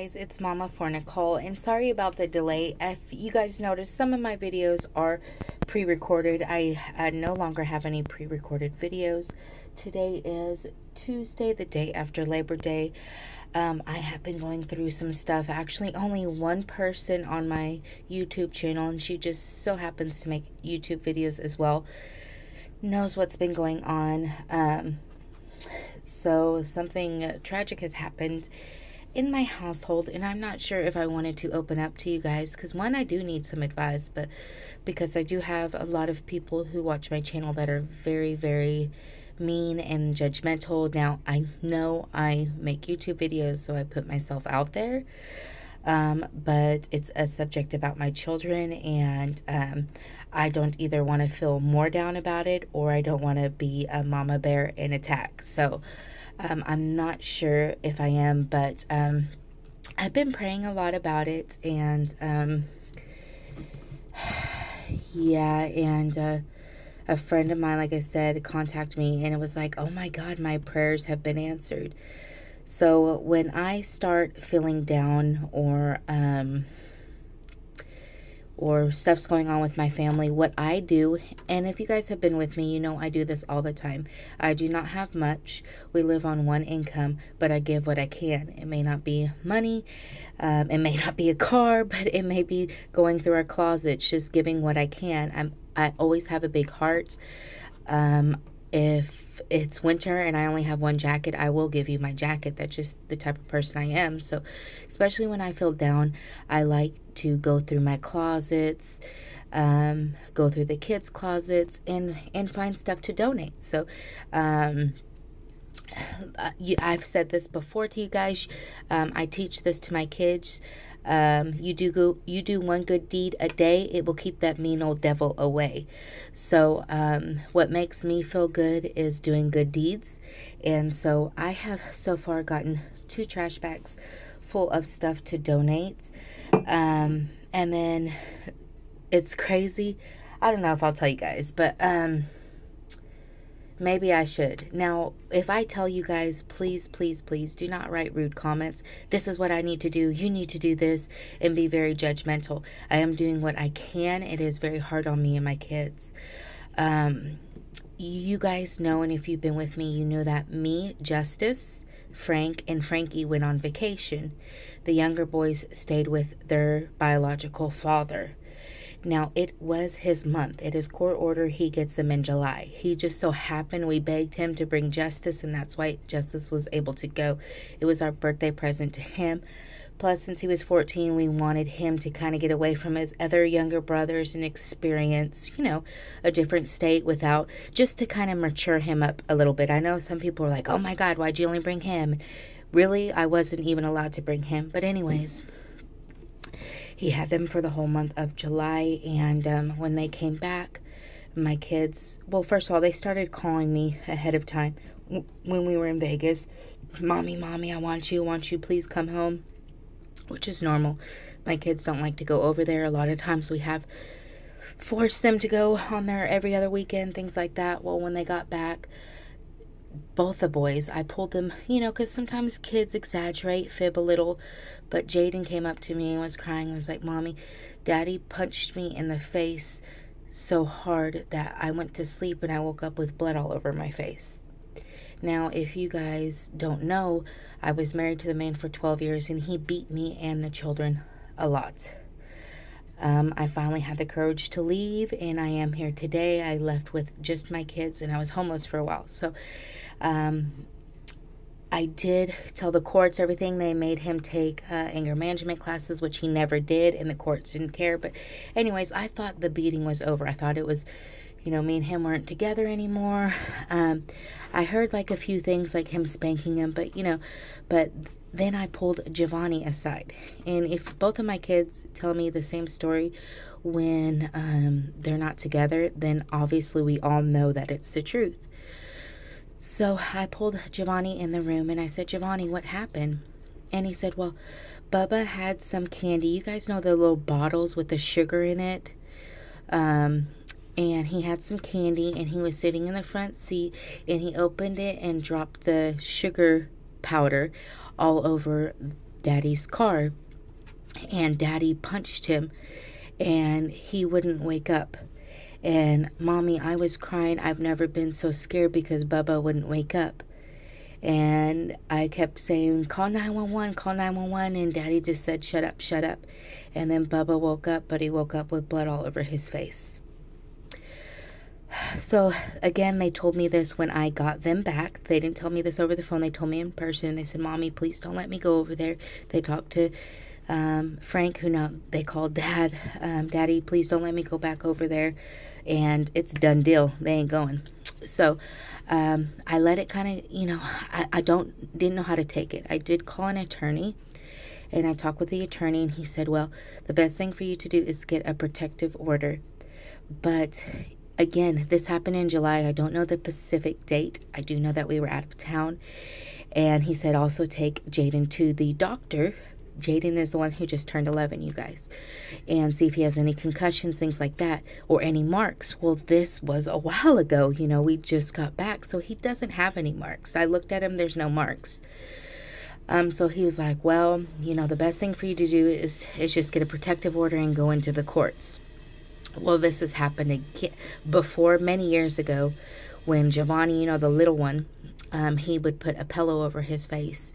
guys, it's Mama for Nicole, and sorry about the delay. If you guys noticed, some of my videos are pre-recorded. I no longer have any pre-recorded videos. Today is Tuesday, the day after Labor Day. I have been going through some stuff. Actually, only one person on my YouTube channel, and she just so happens to make YouTube videos as well, knows what's been going on. So something tragic has happened in my household, and I'm not sure if I wanted to open up to you guys because, one, I do need some advice, but because I do have a lot of people who watch my channel that are very, very mean and judgmental. Now, I know I make YouTube videos, so I put myself out there, but it's a subject about my children, and I don't either want to feel more down about it, or I don't want to be a mama bear and attack. So I'm not sure if I am, but I've been praying a lot about it, and yeah, and a friend of mine, like I said, contacted me, and it was like, oh my God, my prayers have been answered. So when I start feeling down, or stuff's going on with my family, what I do, and if you guys have been with me, you know I do this all the time. I do not have much. We live on one income, but I give what I can. It may not be money, it may not be a car, but it may be going through our closets, just giving what I can. I always have a big heart. If it's winter and I only have one jacket, I will give you my jacket. That's just the type of person I am. So especially when I feel down, I like to go through my closets, go through the kids' closets, and find stuff to donate. So I've said this before to you guys. I teach this to my kids. You do one good deed a day, it will keep that mean old devil away. So what makes me feel good is doing good deeds. And so I have so far gotten 2 trash bags full of stuff to donate. And then it's crazy. I don't know if I'll tell you guys, but maybe I should. Now, if I tell you guys, please, please, please do not write rude comments. This is what I need to do. You need to do this, and be very judgmental. I am doing what I can. It is very hard on me and my kids. You guys know, and if you've been with me, you know that me, Justice, Frank, and Frankie went on vacation. The younger boys stayed with their biological father. Now, it was his month. It is court order. He gets them in July. He just so happened we begged him to bring Justice, and that's why Justice was able to go. It was our birthday present to him. Plus, since he was 14, we wanted him to kind of get away from his other younger brothers and experience, a different state just to kind of mature him up a little bit. I know some people are like, oh my God, why'd you only bring him? Really, I wasn't even allowed to bring him. But anyways, he had them for the whole month of July, and when they came back, my kids, well, first of all, they started calling me ahead of time when we were in Vegas. Mommy, I want you, please come home, which is normal. My kids don't like to go over there. A lot of times we have forced them to go on there every other weekend, things like that. Well, when they got back, both the boys, I pulled them, because sometimes kids exaggerate, fib a little, but Jaden came up to me and was crying and was like, Mommy, Daddy punched me in the face so hard that I went to sleep and I woke up with blood all over my face. Now, if you guys don't know, I was married to the man for 12 years, and he beat me and the children a lot. I finally had the courage to leave, and I am here today. I left with just my kids, and I was homeless for a while. So I did tell the courts everything. They made him take anger management classes, which he never did, and the courts didn't care. But anyways, I thought the beating was over. I thought it was, me and him weren't together anymore. I heard like a few things like him spanking him, but then I pulled Giovanni aside. And if both of my kids tell me the same story when they're not together, then obviously we all know that it's the truth. So I pulled Giovanni in the room and I said, Giovanni, what happened? And he said, well, Bubba had some candy. You guys know the little bottles with the sugar in it? And he had some candy, and he was sitting in the front seat, and he opened it and dropped the sugar powder all over Daddy's car, and Daddy punched him, and he wouldn't wake up. And Mommy, I was crying. I've never been so scared because Bubba wouldn't wake up. And I kept saying, call 911, call 911. And Daddy just said, shut up, shut up. And then Bubba woke up, but he woke up with blood all over his face. So, again, they told me this when I got them back. They didn't tell me this over the phone. They told me in person. They said, Mommy, please don't let me go over there. They talked to Frank, who now they called Dad. Daddy, please don't let me go back over there. And it's done deal. They ain't going. So, I let it kind of, I didn't know how to take it. I did call an attorney, and I talked with the attorney, and he said, well, the best thing for you to do is get a protective order. But again, this happened in July. I don't know the specific date. I do know that we were out of town. And he said also take Jaden to the doctor. Jaden is the one who just turned 11, you guys. And see if he has any concussions, things like that, or any marks. Well, this was a while ago. We just got back, so he doesn't have any marks. I looked at him, there's no marks. So he was like, well, the best thing for you to do is just get a protective order and go into the courts. Well, this has happened again before many years ago when Giovanni, the little one, he would put a pillow over his face.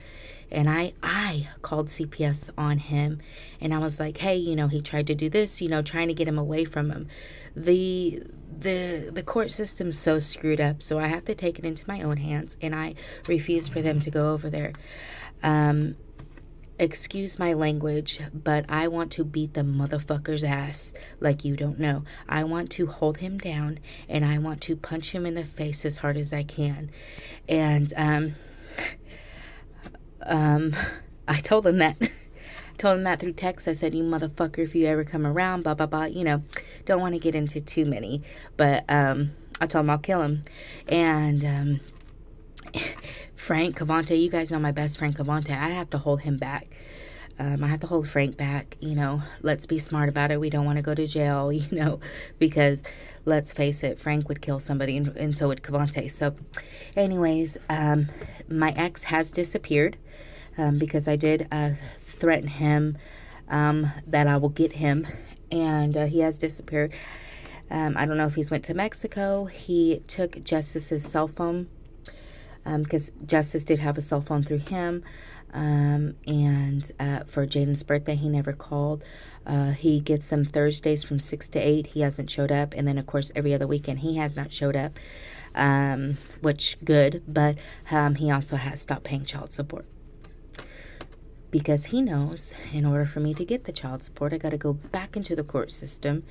And I called CPS on him, and I was like, hey, he tried to do this, trying to get him away from him. The court system's so screwed up, so I have to take it into my own hands, and I refuse for them to go over there. Excuse my language, but I want to beat the motherfucker's ass like you don't know. I want to hold him down, and I want to punch him in the face as hard as I can. And I told him that. Through text. I said, you motherfucker, if you ever come around, blah, blah, blah. Don't want to get into too many. But I told him I'll kill him. And Frank Cavante, you guys know my best friend Cavante. I have to hold him back. I have to hold Frank back. Let's be smart about it. We don't want to go to jail, because let's face it, Frank would kill somebody, and so would Cavante. So anyways, my ex has disappeared. Because I did threaten him that I will get him, and he has disappeared. I don't know if he's went to Mexico. He took Justice's cell phone, because Justice did have a cell phone through him, and for Jaden's birthday, he never called. He gets them Thursdays from 6 to 8. He hasn't showed up, and then, of course, every other weekend, he has not showed up, which good, but he also has stopped paying child support. Because he knows in order for me to get the child support, I got to go back into the court system,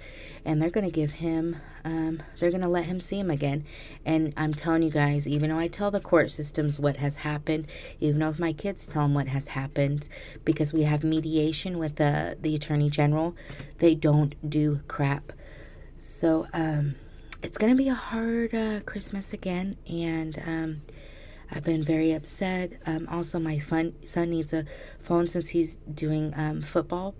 and they're going to give him, they're going to let him see him again. And I'm telling you guys, even though I tell the court systems what has happened, even though if my kids tell them what has happened, because we have mediation with the Attorney General, they don't do crap. So it's going to be a hard Christmas again, and I've been very upset. Also, my son needs a phone since he's doing football.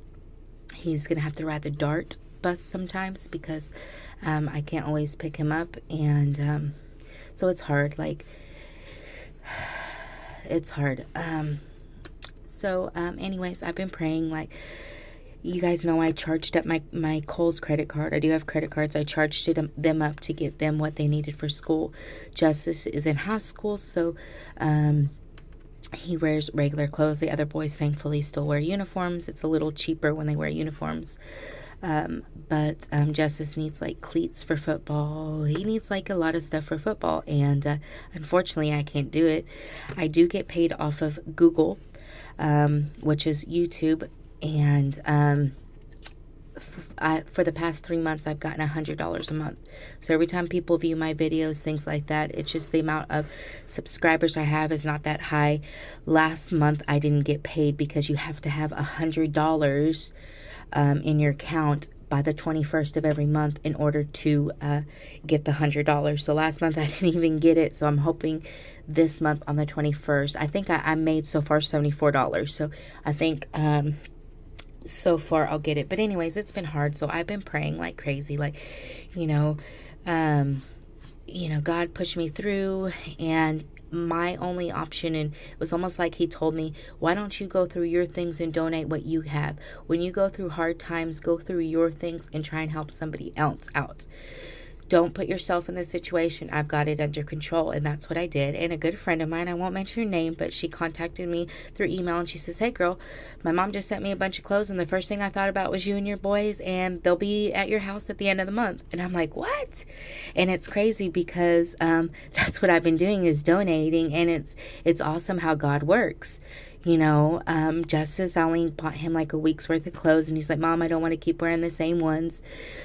He's going to have to ride the DART bus sometimes because I can't always pick him up. And so it's hard. It's hard. Anyways, I've been praying. You guys know I charged up my Kohl's credit card. I do have credit cards. I charged them up to get them what they needed for school. Justice is in high school, so he wears regular clothes. The other boys, thankfully, still wear uniforms. It's a little cheaper when they wear uniforms. But Justice needs cleats for football. He needs a lot of stuff for football, and unfortunately, I can't do it. I do get paid off of Google, which is YouTube. And for the past 3 months, I've gotten $100 a month. So every time people view my videos, things like that, it's just the amount of subscribers I have is not that high. Last month, I didn't get paid because you have to have $100 in your account by the 21st of every month in order to get the $100. So last month, I didn't even get it. So I'm hoping this month on the 21st, I think I made so far $74. So I think so far I'll get it. But anyways, it's been hard. So I've been praying like crazy, God pushed me through. And my only option, and it was almost like he told me, why don't you go through your things and donate what you have? When you go through hard times, go through your things and try and help somebody else out. Don't put yourself in this situation. I've got it under control. And that's what I did. And a good friend of mine, I won't mention her name, but she contacted me through email, and she says, hey girl, my mom just sent me a bunch of clothes, and the first thing I thought about was you and your boys, and they'll be at your house at the end of the month. And I'm like, what? And it's crazy because that's what I've been doing, is donating. And it's awesome how God works. You know, Justice, I only bought him like a week's worth of clothes, and he's like, Mom, I don't want to keep wearing the same ones.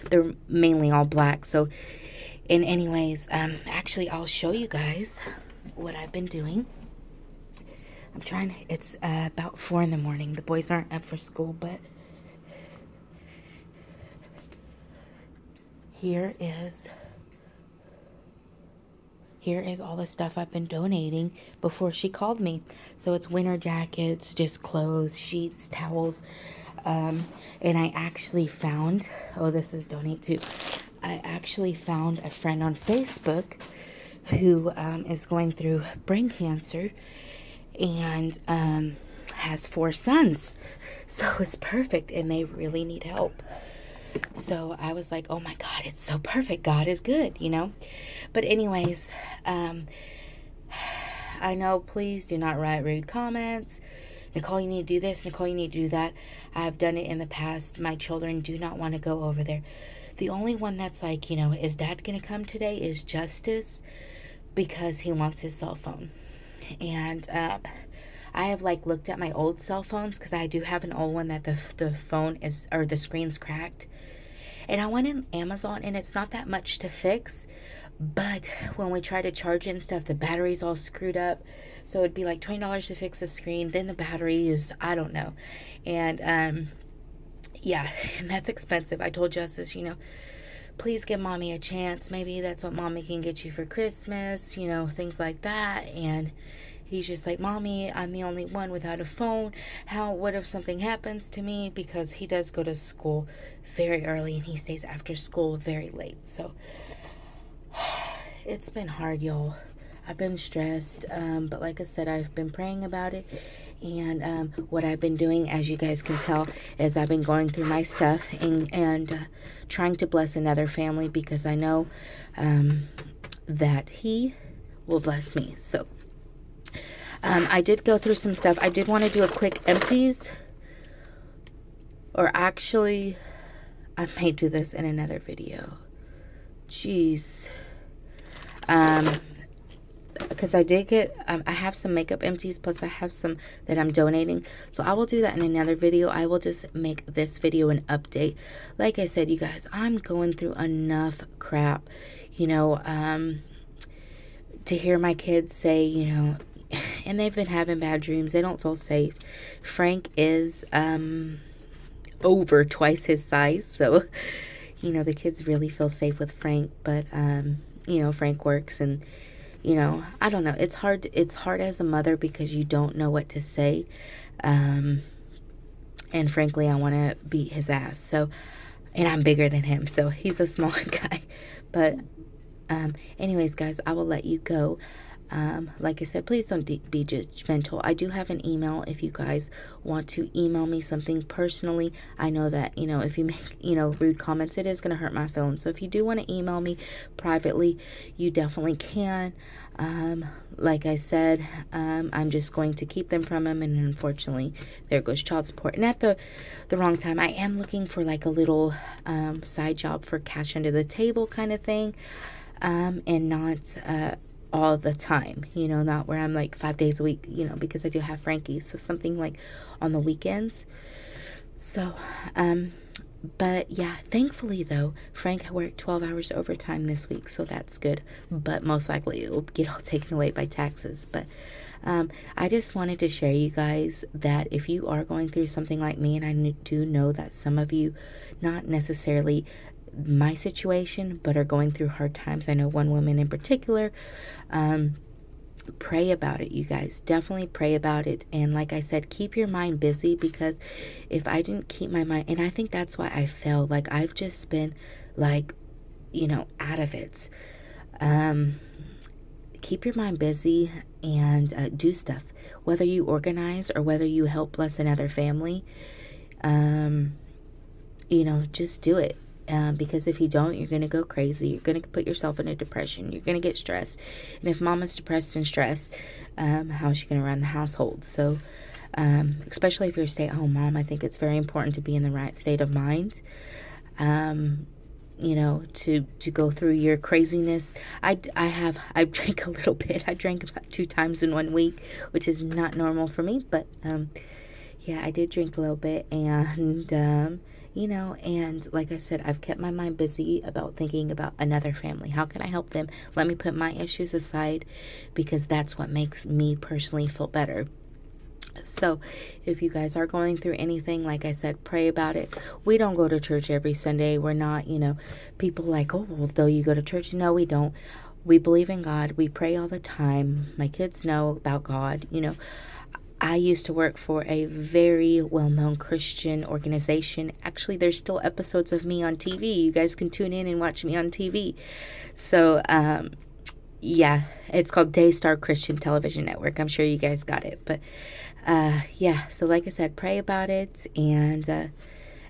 They're mainly all black. So, and anyways, actually, I'll show you guys what I've been doing. I'm trying to, it's about 4 in the morning. The boys aren't up for school, but here is all the stuff I've been donating before she called me. So it's winter jackets, just clothes, sheets, towels. And I actually found, oh, this is donate too. I actually found a friend on Facebook who is going through brain cancer and has 4 sons. So it's perfect, and they really need help. So I was like, oh my God, it's so perfect. God is good, you know. But anyways, I know, please do not write rude comments. Nicole, you need to do this. Nicole, you need to do that. I've done it in the past. My children do not want to go over there. The only one that's like, you know, is Dad going to come today is Justice, because he wants his cell phone. And I have like looked at my old cell phones, because I do have an old one that the phone is, or the screen's cracked. And I went on Amazon, and it's not that much to fix. But when we try to charge it and stuff, the battery's all screwed up. So it'd be like $20 to fix the screen. Then the battery is, I don't know. And yeah, and that's expensive. I told Justice, you know, please give Mommy a chance. Maybe that's what Mommy can get you for Christmas, you know, things like that. And he's just like, Mommy, I'm the only one without a phone. What if something happens to me? Because he does go to school very early, and he stays after school very late. So it's been hard, y'all. I've been stressed, but like I said, I've been praying about it. And what I've been doing, as you guys can tell, is I've been going through my stuff and trying to bless another family, because I know that he will bless me. So I did go through some stuff. I did want to do a quick empties, or actually, I may do this in another video. Jeez. Because I did get, I have some makeup empties, plus I have some that I'm donating. So I will do that in another video. I will just make this video an update. Like I said, you guys, I'm going through enough crap, you know, to hear my kids say, you know, and they've been having bad dreams. They don't feel safe. Frank is over twice his size. So, you know, the kids really feel safe with Frank. But, you know, Frank works, and, you know, I don't know. It's hard as a mother, because you don't know what to say. And frankly, I want to beat his ass. So, and I'm bigger than him. So he's a small guy. But anyways, guys, I will let you go. Like I said, please don't be judgmental. I do have an email if you guys want to email me something personally. I know that, you know, if you make, you know, rude comments, it is going to hurt my feelings. So if you do want to email me privately, you definitely can. Like I said, I'm just going to keep them from him, and unfortunately, there goes child support. And at the wrong time, I am looking for like a little side job for cash under the table kind of thing, and not all the time, you know, not where I'm like 5 days a week, you know, because I do have Frankie. So something like on the weekends. So, but yeah, thankfully though, Frank worked 12 hours overtime this week, so that's good. But most likely it will get all taken away by taxes. But I just wanted to share you guys that if you are going through something like me, and I do know that some of you, not necessarily my situation, but are going through hard times. I know one woman in particular. Pray about it, you guys. Definitely pray about it. And like I said, keep your mind busy, because if I didn't keep my mind, and I think that's why I fell, like I've just been like, you know, out of it. Keep your mind busy. do stuff. Whether you organize or whether you help bless another family, just do it. Because if you don't, you're going to go crazy. You're going to put yourself in a depression. You're going to get stressed. And if mama's depressed and stressed, how is she going to run the household? So, especially if you're a stay-at-home mom, I think it's very important to be in the right state of mind. To go through your craziness. I drank a little bit. I drank about 2 times in 1 week, which is not normal for me, but I did drink a little bit, and and like I said, I've kept my mind busy about thinking about another family. How can I help them? Let me put my issues aside, because that's what makes me personally feel better. So if you guys are going through anything, like I said, pray about it. We don't go to church every Sunday. We're not, people like, oh, well, though you go to church. No, we don't. We believe in God. We pray all the time. My kids know about God. I used to work for a very well-known Christian organization. Actually, there's still episodes of me on TV. You guys can tune in and watch me on TV. So, it's called Daystar Christian Television Network. I'm sure you guys got it. But, so like I said, pray about it, and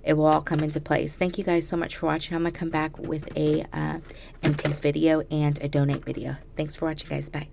it will all come into place. Thank you guys so much for watching. I'm going to come back with a empties video and a donate video. Thanks for watching, guys. Bye.